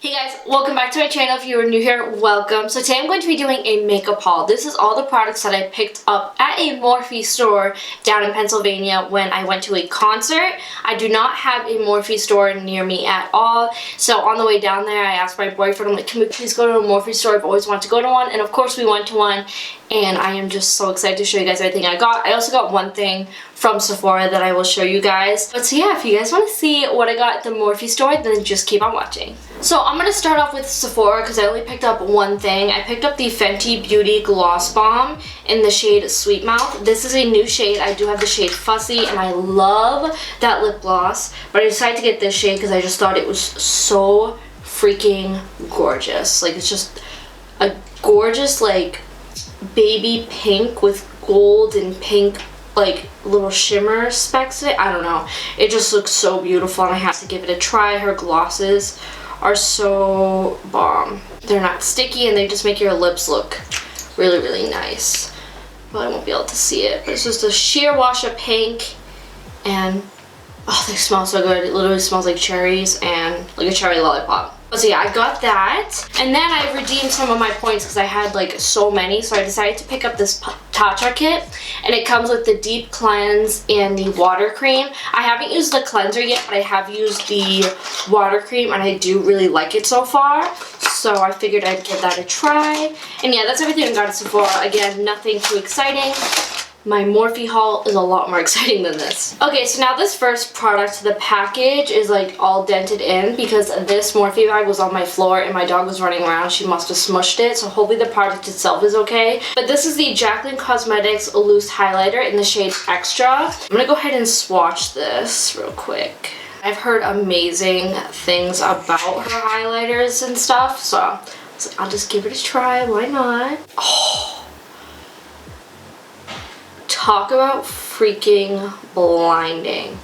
Hey guys, welcome back to my channel. If you are new here, welcome. So today I'm going to be doing a makeup haul. This is all the products that I picked up at a Morphe store down in Pennsylvania when I went to a concert. I do not have a Morphe store near me at all. So on the way down there, I asked my boyfriend, I'm like, can we please go to a Morphe store? I've always wanted to go to one. And of course we went to one. And I am just so excited to show you guys everything I got. I also got one thing from Sephora that I will show you guys. But so yeah, if you guys want to see what I got at the Morphe store, then just keep on watching. So I'm going to start off with Sephora because I only picked up one thing. I picked up the Fenty Beauty Gloss Bomb in the shade Sweet Mouth. This is a new shade. I do have the shade Fussy and I love that lip gloss. But I decided to get this shade because I just thought it was so freaking gorgeous. Like, it's just a gorgeous, like, baby pink with gold and pink like little shimmer specks in it. I don't know, it just looks so beautiful and I have to give it a try. Her glosses are so bomb. They're not sticky and they just make your lips look really, really nice. Well, I won't be able to see it, but it's just a sheer wash of pink and oh, they smell so good. It literally smells like cherries and like a cherry lollipop. So yeah, I got that. And then I redeemed some of my points because I had like so many. So I decided to pick up this Tatcha kit. And it comes with the deep cleanse and the water cream. I haven't used the cleanser yet, but I have used the water cream and I do really like it so far. So I figured I'd give that a try. And yeah, that's everything I got at Sephora. Again, nothing too exciting. My Morphe haul is a lot more exciting than this. Okay, so now this first product, the package is like all dented in because this Morphe bag was on my floor and my dog was running around. She must have smushed it, so hopefully the product itself is okay. But this is the Jaclyn Cosmetics Loose Highlighter in the shade Extra. I'm gonna go ahead and swatch this real quick. I've heard amazing things about her highlighters and stuff, so I'll just give it a try, why not? Oh. Talk about freaking blinding.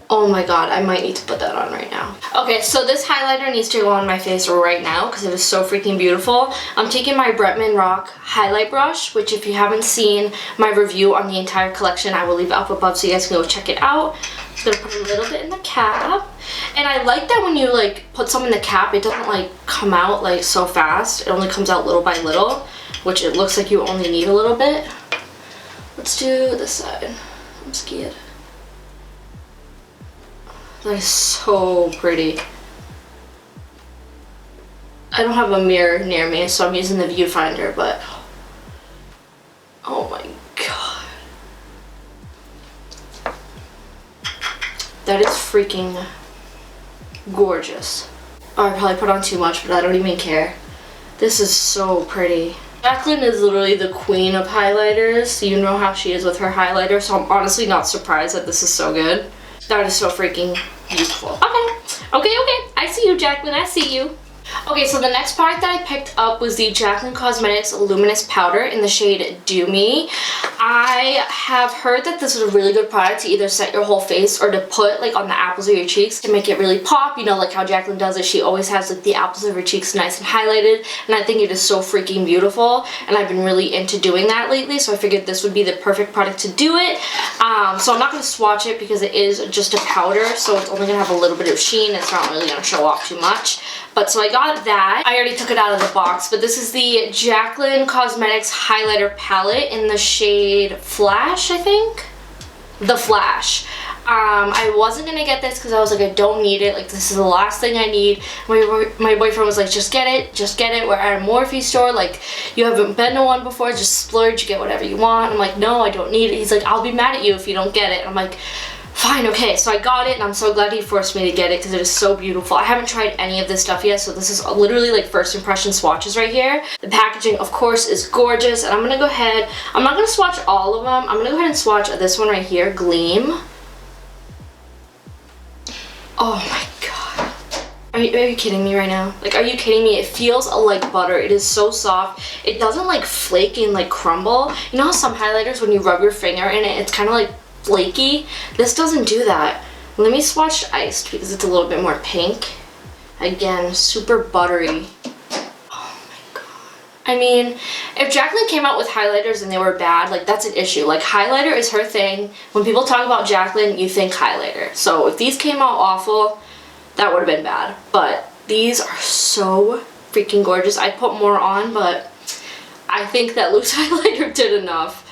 Oh my god, I might need to put that on right now. Okay, so this highlighter needs to go on my face right now because it is so freaking beautiful. I'm taking my Bretman Rock highlight brush, which if you haven't seen my review on the entire collection, I will leave it up above so you guys can go check it out. I'm gonna put a little bit in the cap. And I like that when you like put some in the cap, it doesn't like come out like so fast. It only comes out little by little, which it looks like you only need a little bit. Let's do this side. I'm scared. That is so pretty. I don't have a mirror near me, so I'm using the viewfinder, but oh my god. That is freaking gorgeous. Oh, I probably put on too much, but I don't even care. This is so pretty. Jaclyn is literally the queen of highlighters. You know how she is with her highlighter, so I'm honestly not surprised that this is so good. That is so freaking beautiful. Okay, I see you, Jaclyn, I see you. Okay, so the next product that I picked up was the Jaclyn Cosmetics Luminous Powder in the shade Do Me. I have heard that this is a really good product to either set your whole face or to put like on the apples of your cheeks to make it really pop. You know, like how Jaclyn does it. She always has like the apples of her cheeks nice and highlighted, and I think it is so freaking beautiful, and I've been really into doing that lately, so I figured this would be the perfect product to do it. So I'm not going to swatch it because it is just a powder, so it's only going to have a little bit of sheen. It's not really going to show off too much. But so I got that. I already took it out of the box, but this is the Jaclyn Cosmetics Highlighter Palette in the shade Flash, I think? The Flash. I wasn't gonna get this because I was like, I don't need it. Like, this is the last thing I need. My boyfriend was like, just get it. We're at a Morphe store. Like, you haven't been to one before. Just splurge, get whatever you want. I'm like, no, I don't need it. He's like, I'll be mad at you if you don't get it. I'm like, fine, okay. So I got it and I'm so glad he forced me to get it because it is so beautiful. I haven't tried any of this stuff yet, so this is literally like first impression swatches right here. The packaging, of course, is gorgeous, and I'm gonna go ahead, I'm not gonna swatch all of them. I'm gonna go ahead and swatch this one right here, Gleam. Oh my god. Are you kidding me right now? Like, are you kidding me? It feels like butter. It is so soft. It doesn't like flake and like crumble. You know how some highlighters, when you rub your finger in it, it's kind of like flaky? This doesn't do that. Let me swatch Iced because it's a little bit more pink. Again, super buttery. Oh my god. I mean, if Jaclyn came out with highlighters and they were bad, like, that's an issue. Like, highlighter is her thing. When people talk about Jaclyn, you think highlighter. So if these came out awful, that would have been bad. But these are so freaking gorgeous. I put more on, but I think that loose highlighter did enough.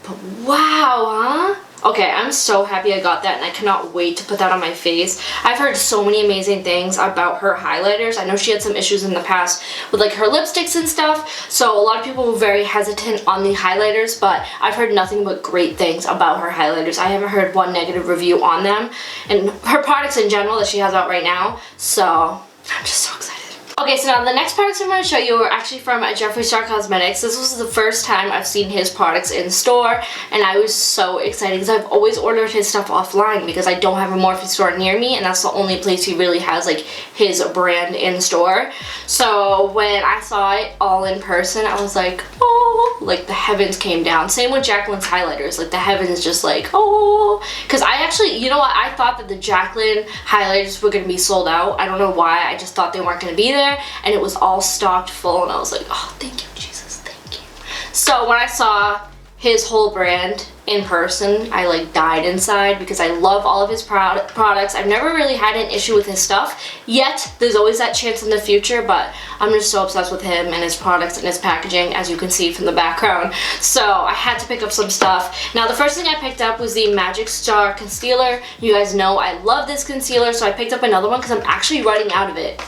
But wow, huh? Okay, I'm so happy I got that, and I cannot wait to put that on my face. I've heard so many amazing things about her highlighters. I know she had some issues in the past with like her lipsticks and stuff, so a lot of people were very hesitant on the highlighters, but I've heard nothing but great things about her highlighters. I haven't heard one negative review on them, and her products in general that she has out right now, so I'm just so excited. Okay, so now the next products I'm going to show you are actually from Jeffree Star Cosmetics. This was the first time I've seen his products in store, and I was so excited because I've always ordered his stuff offline because I don't have a Morphe store near me, and that's the only place he really has like his brand in store. So when I saw it all in person, I was like, oh, like the heavens came down. Same with Jaclyn's highlighters, like the heavens just like, oh, because I actually, you know what, I thought that the Jaclyn highlighters were going to be sold out. I don't know why, I just thought they weren't going to be there. And it was all stocked full, and I was like, oh, thank you, Jesus, thank you. So when I saw his whole brand in person, I like died inside because I love all of his products. I've never really had an issue with his stuff yet. There's always that chance in the future, but I'm just so obsessed with him and his products and his packaging, as you can see from the background. So I had to pick up some stuff. Now the first thing I picked up was the Magic Star Concealer. You guys know I love this concealer, so I picked up another one because I'm actually running out of it.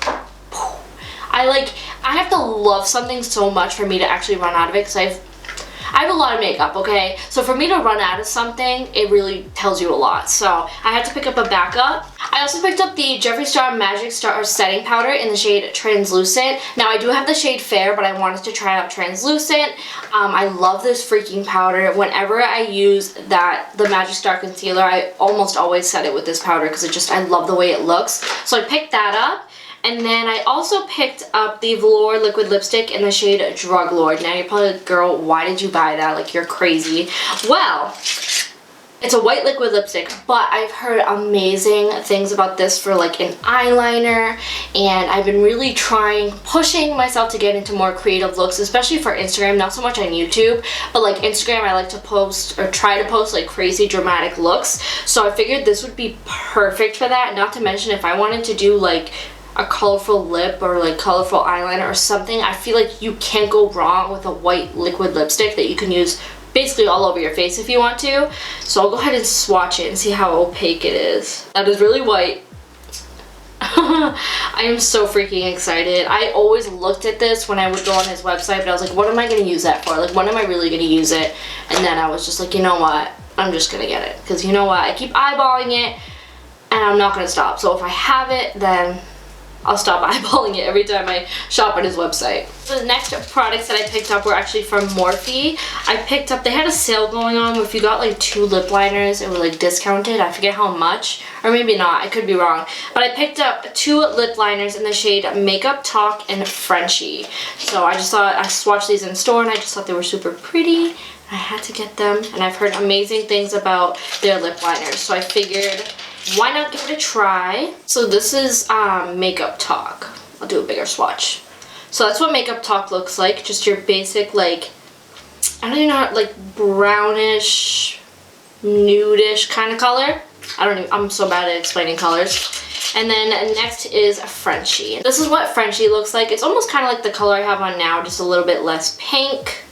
I have to love something so much for me to actually run out of it, because I have a lot of makeup, okay? So for me to run out of something, it really tells you a lot. So I had to pick up a backup. I also picked up the Jeffree Star Magic Star Setting Powder in the shade Translucent. Now I do have the shade Fair, but I wanted to try out Translucent. I love this freaking powder. Whenever I use the Magic Star Concealer, I almost always set it with this powder because I love the way it looks. So I picked that up. And then I also picked up the Velour Liquid Lipstick in the shade Drug Lord. Now you're probably like, girl, why did you buy that? Like, you're crazy. Well, it's a white liquid lipstick, but I've heard amazing things about this for like an eyeliner, and I've been really pushing myself to get into more creative looks, especially for Instagram, not so much on YouTube, but like Instagram, I like to post or try to post like crazy dramatic looks. So I figured this would be perfect for that, not to mention if I wanted to do like a colorful lip or like colorful eyeliner or something, I feel like you can't go wrong with a white liquid lipstick that you can use basically all over your face if you want to. So I'll go ahead and swatch it and see how opaque it is. That is really white. I am so freaking excited. I always looked at this when I would go on his website, but I was like, what am I going to use that for? Like, when am I really going to use it? And then I was just like, you know what? I'm just going to get it. Because you know what? I keep eyeballing it and I'm not going to stop. So if I have it, then I'll stop eyeballing it every time I shop on his website. The next products that I picked up were actually from Morphe. They had a sale going on where if you got like 2 lip liners, it was like discounted. I forget how much, or maybe not, I could be wrong. But I picked up 2 lip liners in the shade Makeup Talk and Frenchie. So I swatched these in store and I just thought they were super pretty. I had to get them, and I've heard amazing things about their lip liners. So I figured, why not give it a try? So this is Makeup Talk. I'll do a bigger swatch. So that's what Makeup Talk looks like. Just your basic, like, I don't even know, like brownish, nudish kind of color. I'm so bad at explaining colors. And then next is Frenchie. This is what Frenchie looks like. It's almost kind of like the color I have on now, just a little bit less pink.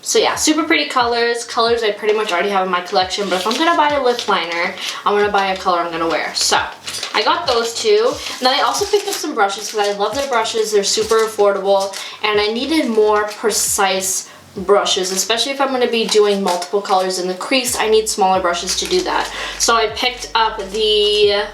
So yeah, super pretty colors I pretty much already have in my collection, but if I'm gonna buy a lip liner, I'm gonna buy a color I'm gonna wear. So I got those 2. And then I also picked up some brushes because I love their brushes. They're super affordable, and I needed more precise brushes, especially if I'm gonna be doing multiple colors in the crease. I need smaller brushes to do that. So I picked up the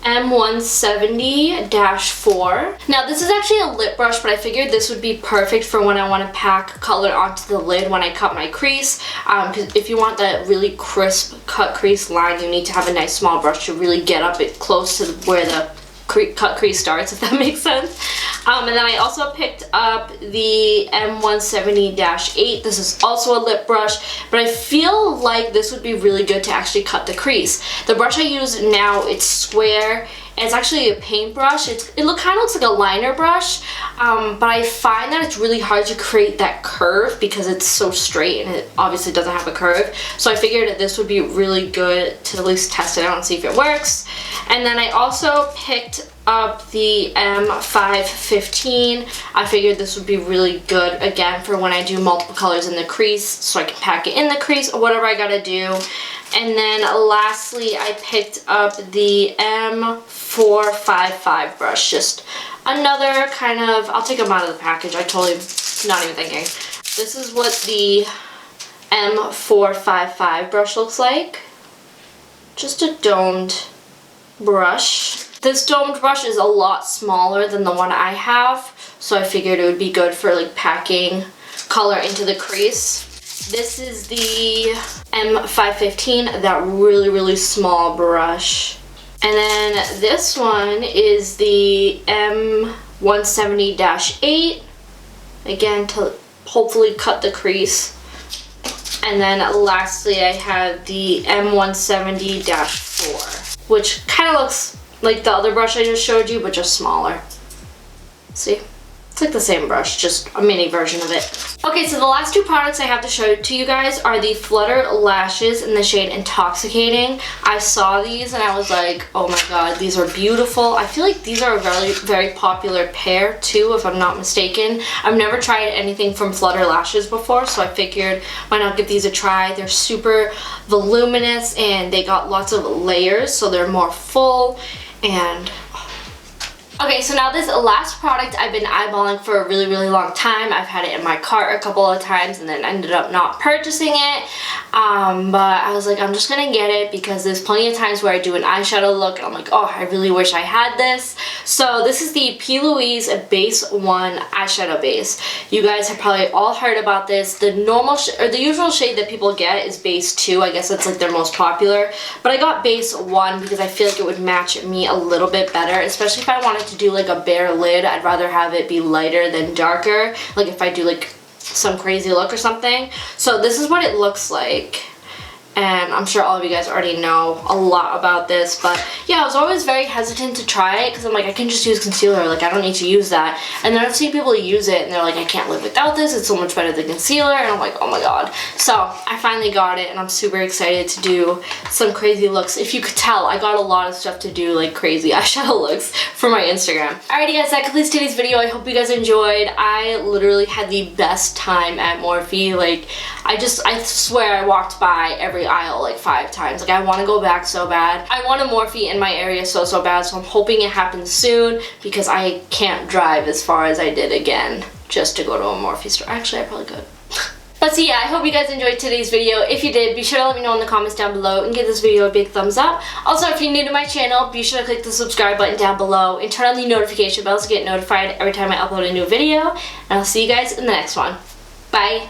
M170-4. Now this is actually a lip brush, but I figured this would be perfect for when I want to pack color onto the lid when I cut my crease, because if you want that really crisp cut crease line, you need to have a nice small brush to really get up it close to where the cut crease starts, if that makes sense. And then I also picked up the M170-8. This is also a lip brush, but I feel like this would be really good to actually cut the crease. The brush I use now, it's square It's actually a paintbrush. It kind of looks like a liner brush, but I find that it's really hard to create that curve because it's so straight and it obviously doesn't have a curve. So I figured that this would be really good to at least test it out and see if it works. And then I also picked up the M515. I figured this would be really good again for when I do multiple colors in the crease, so I can pack it in the crease or whatever I gotta do. And then lastly, I picked up the M455 brush. Just another kind of, I'll take them out of the package. I totally, not even thinking. This is what the M455 brush looks like. Just a domed brush. This domed brush is a lot smaller than the one I have, so I figured it would be good for like packing color into the crease. This is the M515, that really small brush. And then this one is the M170-8, again to hopefully cut the crease. And then lastly I have the M170-4, which kind of looks like the other brush I just showed you, but just smaller. See? It's like the same brush, just a mini version of it. Okay, so the last two products I have to show to you guys are the Flutter Lashes in the shade Intoxicating. I saw these and I was like, oh my god, these are beautiful. I feel like these are a very popular pair too, if I'm not mistaken. I've never tried anything from Flutter Lashes before, so I figured why not give these a try. They're super voluminous and they got lots of layers, so they're more full. And okay, so now this last product I've been eyeballing for a really long time. I've had it in my cart a couple of times and then ended up not purchasing it. But I was like, I'm just gonna get it because there's plenty of times where I do an eyeshadow look and I'm like, oh, I really wish I had this. So this is the P. Louise Base 1 eyeshadow base. You guys have probably all heard about this. The normal or the usual shade that people get is Base 2. I guess that's like their most popular. But I got Base 1 because I feel like it would match me a little bit better, especially if I wanted to do like a bare lid. I'd rather have it be lighter than darker, like if I do like some crazy look or something. So this is what it looks like, and I'm sure all of you guys already know a lot about this, but yeah, I was always very hesitant to try it because I'm like, I can just use concealer, like I don't need to use that. And then I've seen people use it and they're like, I can't live without this, it's so much better than concealer, and I'm like, oh my god. So I finally got it and I'm super excited to do some crazy looks. If you could tell, I got a lot of stuff to do, like crazy eyeshadow looks for my Instagram. Alrighty guys, that completes today's video. I hope you guys enjoyed. I literally had the best time at Morphe. Like I swear I walked by every aisle like 5 times. Like I want to go back so bad. I want a Morphe in my area so bad, so I'm hoping it happens soon because I can't drive as far as I did again just to go to a Morphe store. Actually, I probably could. But so yeah, I hope you guys enjoyed today's video. If you did, be sure to let me know in the comments down below and give this video a big thumbs up. Also, if you're new to my channel, be sure to click the subscribe button down below and turn on the notification bells to get notified every time I upload a new video. And I'll see you guys in the next one. Bye!